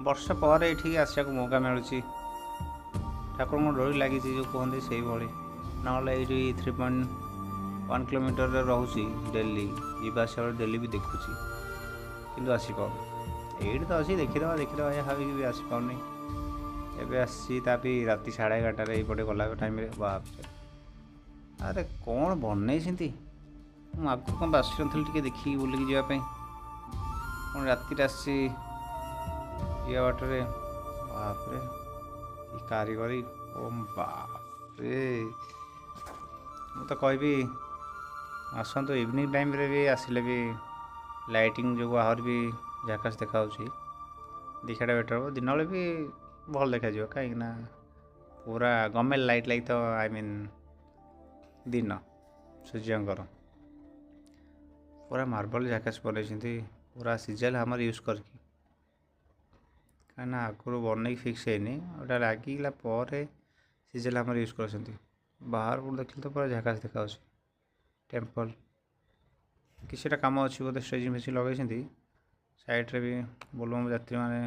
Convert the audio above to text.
ବର୍ଷ ପରେ ଏଠିକି ଆସିବାକୁ ମୌକା ମିଳୁଛି। ଠାକୁରଙ୍କ ଡୋରି ଲାଗିଛି ଯେଉଁ କୁହନ୍ତି ସେଇଭଳି। ନହେଲେ ଏଇଠି 3.1 କିଲୋମିଟରରେ ରହୁଛି ଡେଲି, ଯିବା ଆସିବା ବେଳେ ଡେଲି ବି ଦେଖୁଛି, କିନ୍ତୁ ଆସିପାରୁନି। ଏଇଠି ତ ଅଛି, ଦେଖିଦେବା ଏହା ଭାବିକି ବି ଆସିପାରୁନି। ଏବେ ଆସିଛି ତା ବି ରାତି 11:30ରେ ଏଇପଟେ ଗଲା ଟାଇମ୍ରେ। ବାପରେ, ଆରେ କ'ଣ ବନେଇଛନ୍ତି! ମୁଁ ଆଗରୁ କ'ଣ ଆସିନଥିଲି ଟିକେ ଦେଖିକି ବୁଲିକି ଯିବା ପାଇଁ, କ'ଣ ରାତିରେ ଆସିଛି ଯିବା ବାଟରେ। ବାପରେ କି କାରିଗରୀ! ଓ ବାପରେ, ମୁଁ ତ କହିବି ଆସନ୍ତୁ ଇଭିନିଂ ଟାଇମ୍ରେ ବି ଆସିଲେ ବି ଲାଇଟିଂ ଯୋଗୁଁ ଆହୁରି ବି ଝାକାସ୍ ଦେଖାହେଉଛି। ଦେଖିବାଟା ବେଟର୍ ହେବ। ଦିନବେଳେ ବି ଭଲ ଦେଖାଯିବ, କାହିଁକିନା ପୁରା ଗଭର୍ଣ୍ଣମେଣ୍ଟ ଲାଇଟ୍ ଲାଗି ତ ଦିନ ସୂର୍ଯ୍ୟଙ୍କର ପୁରା ମାର୍ବଲ ଝାକାସ୍ ବନେଇଛନ୍ତି, ପୁରା ସିଜଲ୍ ଆମର ୟୁଜ୍ କରିକି। କାହିଁକିନା ଆଗରୁ ବନେଇକି ଫିକ୍ସ ହେଇନି, ওটা ଲାଗିଲା ପରେ ସିଜଲ୍ ଆମର ୟୁଜ୍ କରିଛନ୍ତି। ବାହାରକୁ ଦେଖିଲେ ତ ପୁରା ଝାକାସ୍ ଦେଖାଯାଉଛି। ଟେମ୍ପଲ୍ କିଛିଟା କାମ ଅଛି ବୋଧେ, ଷ୍ଟେଜିଂ ଫେଜିଂ ଲଗେଇଛନ୍ତି। ସାଇଡ଼୍ରେ ବି ବୋଲବମ୍ ଯାତ୍ରୀମାନେ